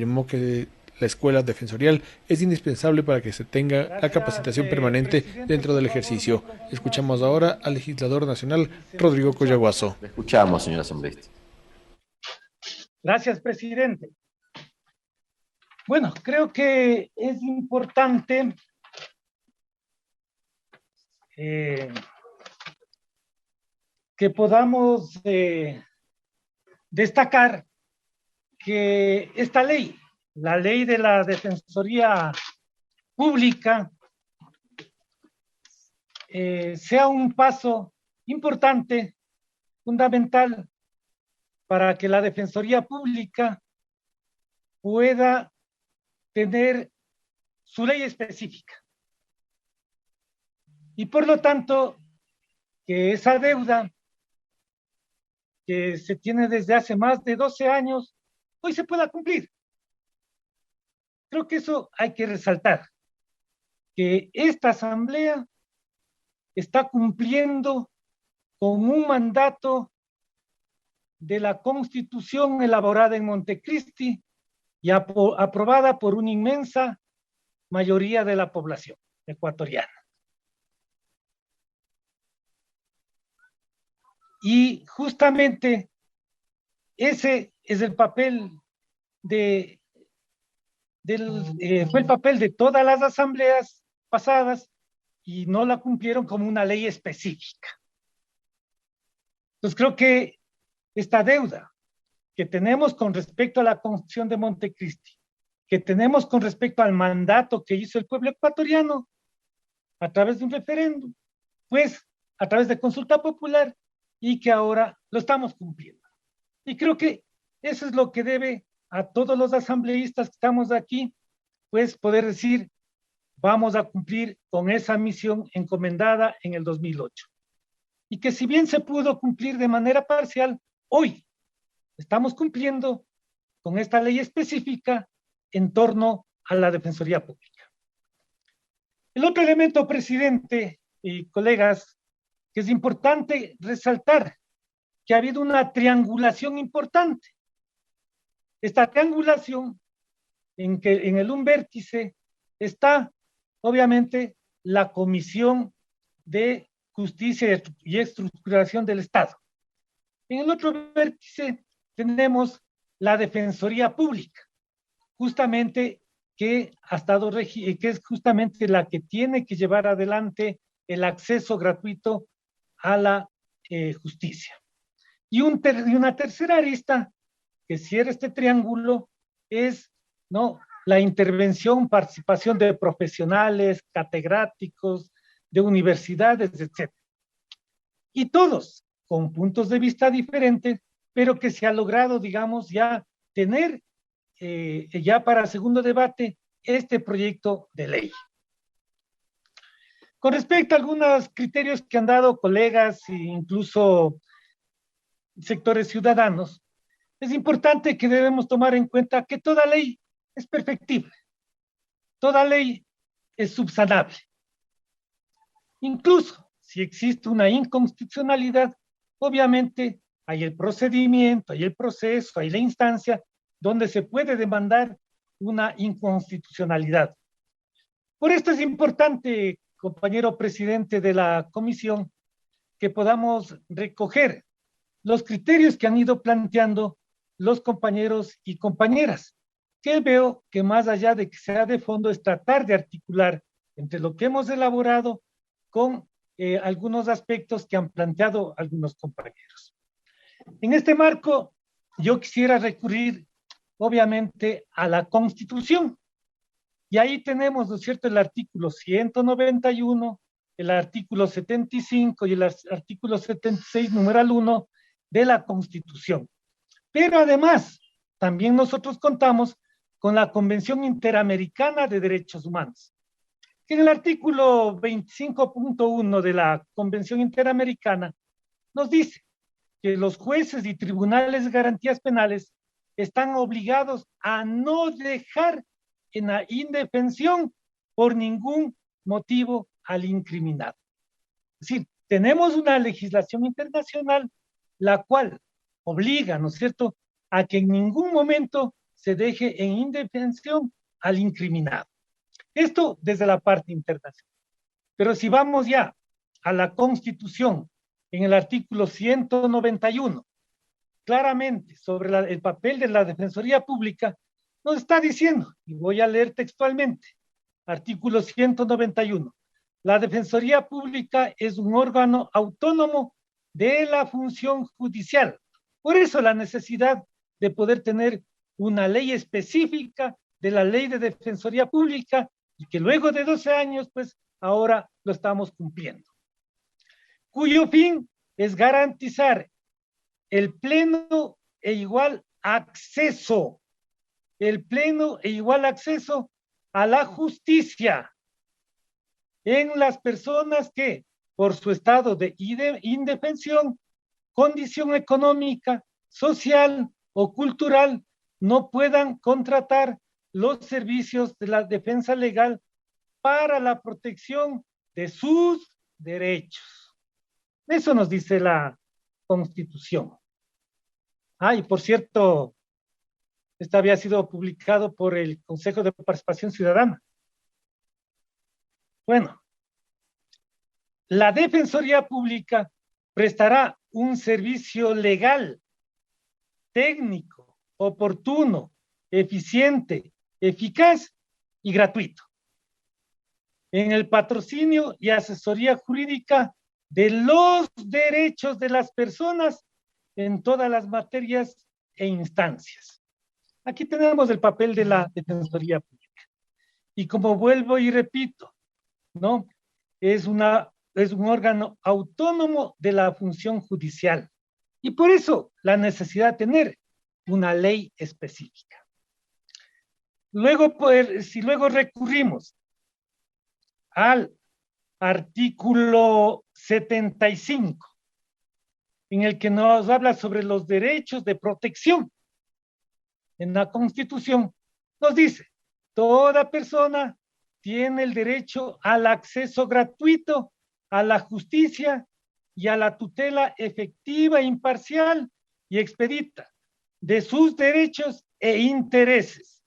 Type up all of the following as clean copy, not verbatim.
Afirmó que la escuela defensorial es indispensable para que se tenga la Gracias, capacitación permanente presidente. dentro Por del favor, me ejercicio. confirma Escuchamos ahora al legislador nacional si se me Rodrigo escucha. Coyaguazo. Le escuchamos, señor asambleísta. Gracias, presidente. Bueno, creo que es importante eh, que podamos destacar que esta ley, la ley de la Defensoría Pública, sea un paso importante, fundamental, para que la Defensoría Pública pueda tener su ley específica. Y por lo tanto, que esa deuda que se tiene desde hace más de 12 años, hoy se pueda cumplir. Creo que eso hay que resaltar, que esta asamblea está cumpliendo con un mandato de la Constitución elaborada en Montecristi y aprobada por una inmensa mayoría de la población ecuatoriana. Y justamente ese es el papel fue el papel de todas las asambleas pasadas y no la cumplieron como una ley específica. Entonces creo que esta deuda que tenemos con respecto a la Constitución de Montecristi, que tenemos con respecto al mandato que hizo el pueblo ecuatoriano a través de un referéndum, pues a través de consulta popular, y que ahora lo estamos cumpliendo. Y creo que eso es lo que debe a todos los asambleístas que estamos aquí, pues poder decir, vamos a cumplir con esa misión encomendada en el 2008. Y que si bien se pudo cumplir de manera parcial, hoy estamos cumpliendo con esta ley específica en torno a la Defensoría Pública. El otro elemento, presidente y colegas, que es importante resaltar, que ha habido una triangulación importante. Esta triangulación en que en el un vértice está, obviamente, la Comisión de Justicia y Estructuración del Estado. En el otro vértice tenemos la Defensoría Pública, justamente que ha estado que es justamente la que tiene que llevar adelante el acceso gratuito a la justicia. Y una tercera arista que cierra este triángulo es, ¿no?, la intervención, participación de profesionales, catedráticos, de universidades, etcétera. Y todos con puntos de vista diferentes, pero que se ha logrado, digamos, ya tener ya para segundo debate este proyecto de ley. Con respecto a algunos criterios que han dado colegas e incluso sectores ciudadanos, es importante que debemos tomar en cuenta que toda ley es perfectible, toda ley es subsanable. Incluso si existe una inconstitucionalidad, obviamente hay el procedimiento, hay el proceso, hay la instancia donde se puede demandar una inconstitucionalidad. Por esto es importante, compañero presidente de la comisión, que podamos recoger los criterios que han ido planteando los compañeros y compañeras, que veo que más allá de que sea de fondo es tratar de articular entre lo que hemos elaborado con algunos aspectos que han planteado algunos compañeros. En este marco, yo quisiera recurrir, obviamente, a la Constitución. Y ahí tenemos, ¿no es cierto?, el artículo 191, el artículo 75 y el artículo 76, numeral 1 de la Constitución. Pero además, también nosotros contamos con la Convención Interamericana de Derechos Humanos, que en el artículo 25.1 de la Convención Interamericana nos dice que los jueces y tribunales de garantías penales están obligados a no dejar en la indefensión por ningún motivo al incriminado. Es decir, tenemos una legislación internacional la cual obliga, ¿no es cierto?, a que en ningún momento se deje en indefensión al incriminado. Esto desde la parte internacional. Pero si vamos ya a la Constitución, en el artículo 191, claramente sobre el papel de la Defensoría Pública, nos está diciendo, y voy a leer textualmente, artículo 191, la Defensoría Pública es un órgano autónomo de la función judicial. Por eso la necesidad de poder tener una ley específica de la ley de Defensoría Pública y que luego de 12 años, pues ahora lo estamos cumpliendo. Cuyo fin es garantizar el pleno e igual acceso, a la justicia en las personas que, por su estado de indefensión, condición económica, social o cultural, no puedan contratar los servicios de la defensa legal para la protección de sus derechos. Eso nos dice la Constitución. Y por cierto, esto había sido publicado por el Consejo de Participación Ciudadana. Bueno, la Defensoría Pública prestará un servicio legal, técnico, oportuno, eficiente, eficaz y gratuito en el patrocinio y asesoría jurídica de los derechos de las personas en todas las materias e instancias. Aquí tenemos el papel de la Defensoría Pública. Y como vuelvo y repito, ¿no? Es un órgano autónomo de la función judicial. Y por eso la necesidad de tener una ley específica. Luego, si luego recurrimos al artículo 75, en el que nos habla sobre los derechos de protección, en la Constitución nos dice, toda persona tiene el derecho al acceso gratuito a la justicia y a la tutela efectiva, imparcial y expedita de sus derechos e intereses,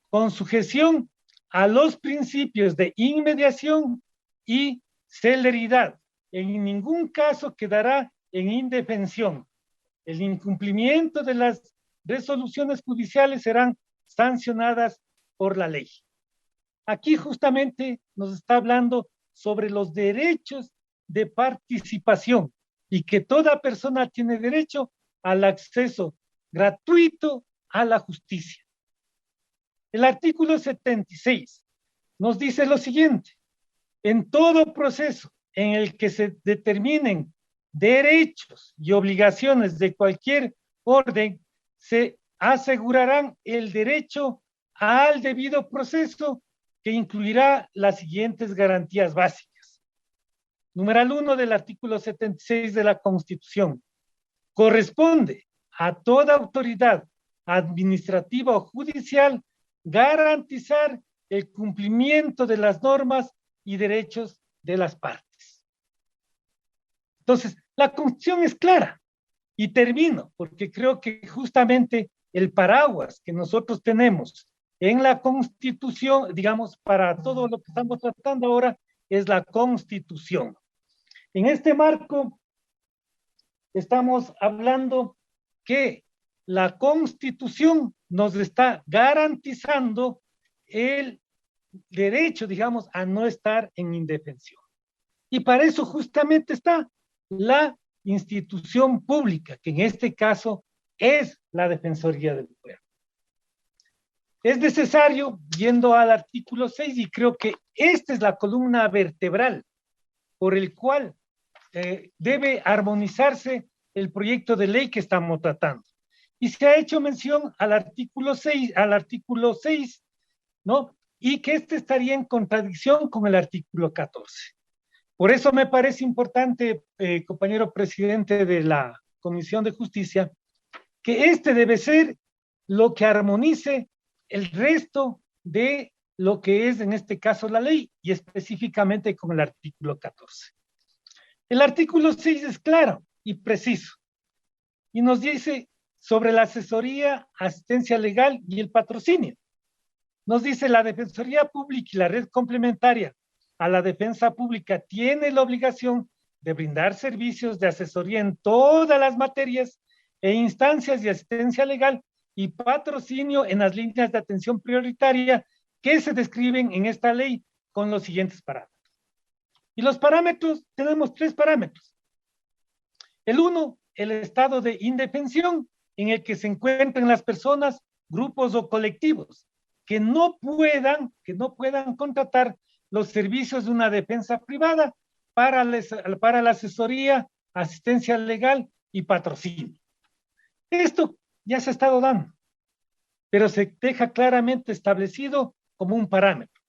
con sujeción a los principios de inmediación y celeridad. En ningún caso quedará en indefensión. El incumplimiento de las resoluciones judiciales serán sancionadas por la ley. Aquí justamente nos está hablando sobre los derechos de participación y que toda persona tiene derecho al acceso gratuito a la justicia. El artículo 76 nos dice lo siguiente: en todo proceso en el que se determinen derechos y obligaciones de cualquier orden, se asegurarán el derecho al debido proceso, que incluirá las siguientes garantías básicas. Numeral 1 del artículo 76 de la Constitución. Corresponde a toda autoridad administrativa o judicial garantizar el cumplimiento de las normas y derechos de las partes. Entonces, la Constitución es clara. Y termino, porque creo que justamente el paraguas que nosotros tenemos en la Constitución, digamos, para todo lo que estamos tratando ahora, es la Constitución. En este marco, estamos hablando que la Constitución nos está garantizando el derecho, digamos, a no estar en indefensión. Y para eso justamente está la institución pública, que en este caso es la Defensoría del Pueblo. Es necesario, yendo al artículo 6, y creo que esta es la columna vertebral por el cual debe armonizarse el proyecto de ley que estamos tratando. Y se ha hecho mención al artículo 6, ¿no? Y que este estaría en contradicción con el artículo 14. Por eso me parece importante, compañero presidente de la Comisión de Justicia, que este debe ser lo que armonice el resto de lo que es en este caso la ley, y específicamente con el artículo 14. El artículo 6 es claro y preciso, y nos dice: sobre la asesoría, asistencia legal y el patrocinio. Nos dice la Defensoría Pública y la red complementaria a la defensa pública tiene la obligación de brindar servicios de asesoría en todas las materias e instancias de asistencia legal y patrocinio en las líneas de atención prioritaria que se describen en esta ley con los siguientes parámetros. Y los parámetros, tenemos 3 parámetros. El 1, el estado de indefensión en el que se encuentran las personas, grupos o colectivos que no puedan contratar los servicios de una defensa privada para la asesoría, asistencia legal y patrocinio. Esto ya se ha estado dando, pero se deja claramente establecido como un parámetro.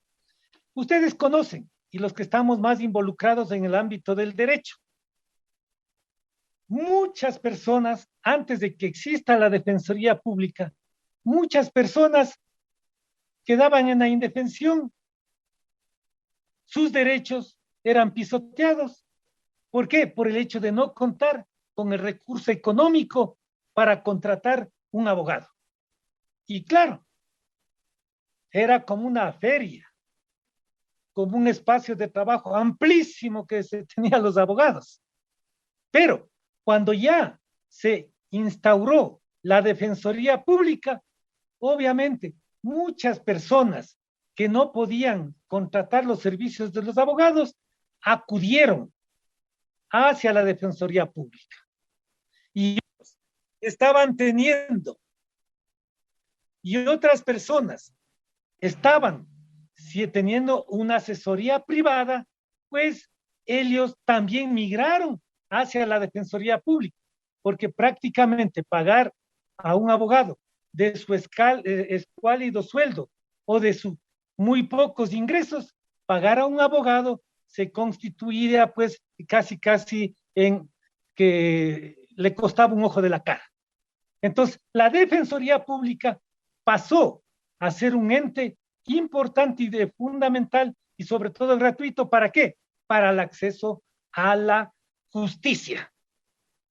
Ustedes conocen, y los que estamos más involucrados en el ámbito del derecho, muchas personas, antes de que exista la Defensoría Pública, muchas personas quedaban en la indefensión. Sus derechos eran pisoteados. ¿Por qué? Por el hecho de no contar con el recurso económico para contratar un abogado. Y claro, era como una feria, como un espacio de trabajo amplísimo que se tenía los abogados. Pero cuando ya se instauró la Defensoría Pública, obviamente muchas personas que no podían contratar los servicios de los abogados acudieron hacia la Defensoría Pública. Y estaban teniendo, y otras personas estaban teniendo una asesoría privada, pues ellos también migraron hacia la Defensoría Pública, porque prácticamente pagar a un abogado de su escuálido sueldo o de sus muy pocos ingresos, pagar a un abogado se constituía pues casi en que le costaba un ojo de la cara. Entonces, la Defensoría Pública pasó a ser un ente importante y fundamental y sobre todo gratuito. ¿Para qué? Para el acceso a la justicia.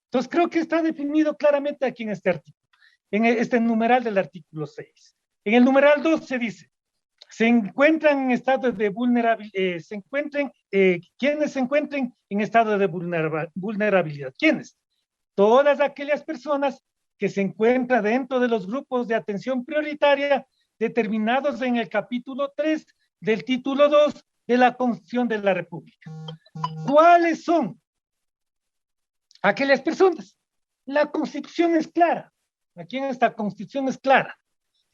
Entonces, creo que está definido claramente aquí en este artículo, en este numeral del artículo 6. En el numeral 2 se dice, se encuentran en estado de vulnerabilidad, quienes se encuentren en estado de vulnerabilidad. ¿Quiénes? Todas aquellas personas que se encuentran dentro de los grupos de atención prioritaria determinados en el capítulo 3 del título 2 de la Constitución de la República. ¿Cuáles son aquellas personas? La Constitución es clara. Aquí en esta Constitución es clara.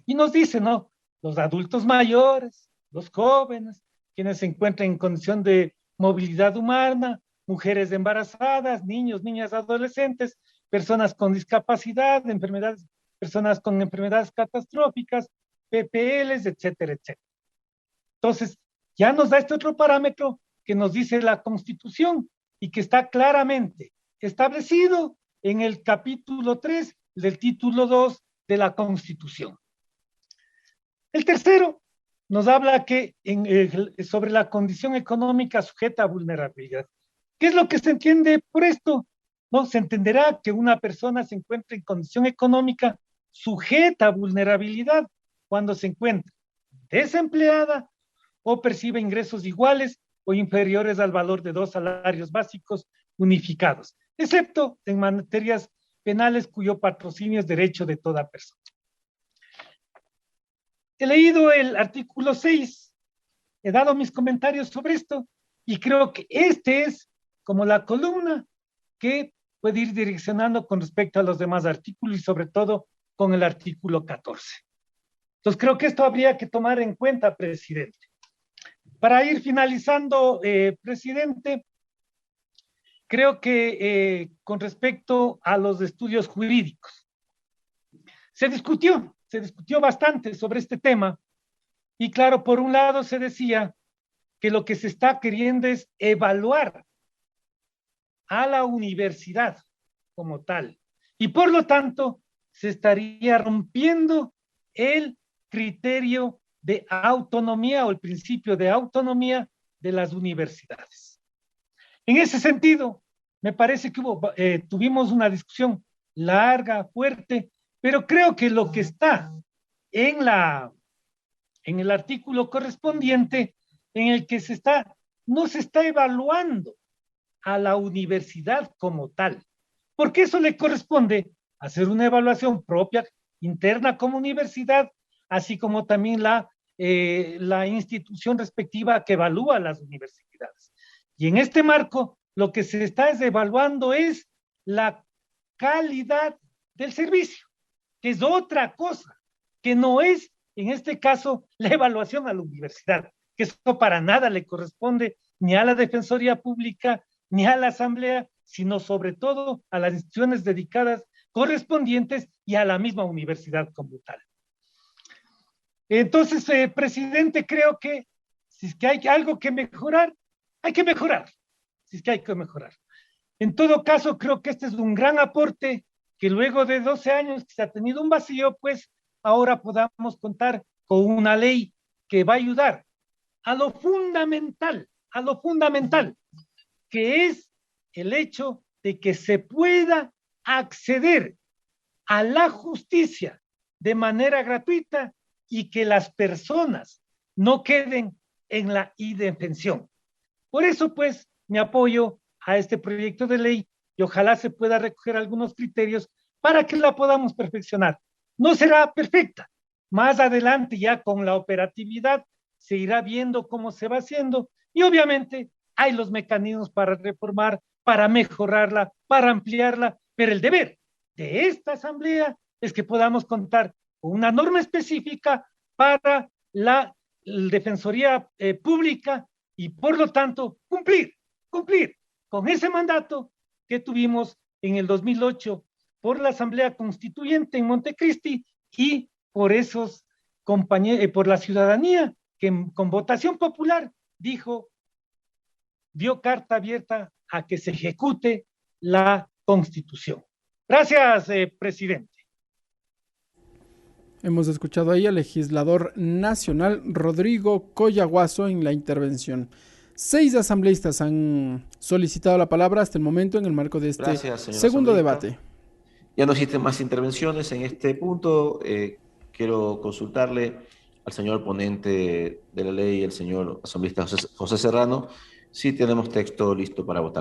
Y nos dice, ¿no? Los adultos mayores, los jóvenes, quienes se encuentran en condición de movilidad humana, mujeres embarazadas, niños, niñas, adolescentes, personas con discapacidad, enfermedades, personas con enfermedades catastróficas, PPLs, etcétera, etcétera. Entonces, ya nos da este otro parámetro que nos dice la Constitución y que está claramente establecido en el capítulo 3 del título 2 de la Constitución. El tercero nos habla que sobre la condición económica sujeta a vulnerabilidad. ¿Qué es lo que se entiende por esto? No, se entenderá que una persona se encuentra en condición económica sujeta a vulnerabilidad cuando se encuentra desempleada o percibe ingresos iguales o inferiores al valor de 2 salarios básicos unificados, excepto en materias penales cuyo patrocinio es derecho de toda persona. He leído el artículo 6, he dado mis comentarios sobre esto y creo que este es como la columna que puede ir direccionando con respecto a los demás artículos y sobre todo con el artículo 14. Entonces creo que esto habría que tomar en cuenta, presidente. Para ir finalizando, presidente, creo que con respecto a los estudios jurídicos, se discutió bastante sobre este tema y claro, por un lado se decía que lo que se está queriendo es evaluar a la universidad como tal y por lo tanto se estaría rompiendo el criterio de autonomía o el principio de autonomía de las universidades. En ese sentido, me parece que tuvimos una discusión larga, fuerte, Pero creo que lo que está en en el artículo correspondiente, en el que no se está evaluando a la universidad como tal, porque eso le corresponde hacer una evaluación propia, interna como universidad, así como también la institución respectiva que evalúa las universidades. Y en este marco, lo que se está evaluando es la calidad del servicio, que es otra cosa, que no es, en este caso, la evaluación a la universidad, que eso para nada le corresponde ni a la Defensoría Pública, ni a la Asamblea, sino sobre todo a las instituciones dedicadas correspondientes y a la misma universidad como tal. Entonces, presidente, creo que si es que hay algo que mejorar, hay que mejorar. Si es que hay que mejorar. En todo caso, creo que este es un gran aporte que luego de 12 años que se ha tenido un vacío, pues ahora podamos contar con una ley que va a ayudar a lo fundamental, que es el hecho de que se pueda acceder a la justicia de manera gratuita y que las personas no queden en la indefensión. Por eso, pues, me apoyo a este proyecto de ley y ojalá se pueda recoger algunos criterios para que la podamos perfeccionar. No será perfecta. Más adelante, ya con la operatividad, se irá viendo cómo se va haciendo y obviamente hay los mecanismos para reformar, para mejorarla, para ampliarla, pero el deber de esta asamblea es que podamos contar con una norma específica para la Defensoría Pública y por lo tanto cumplir con ese mandato que tuvimos en el 2008 por la Asamblea Constituyente en Montecristi y por esos compañeros, por la ciudadanía que con votación popular dio carta abierta a que se ejecute la Constitución. Gracias, presidente. Hemos escuchado ahí al legislador nacional Rodrigo Coyaguazo en la intervención. 6 asambleístas han solicitado la palabra hasta el momento en el marco de este Gracias, segundo debate. Ya no existen más intervenciones en este punto. Quiero consultarle al señor ponente de la ley, el señor asambleísta José Serrano, si tenemos texto listo para votar.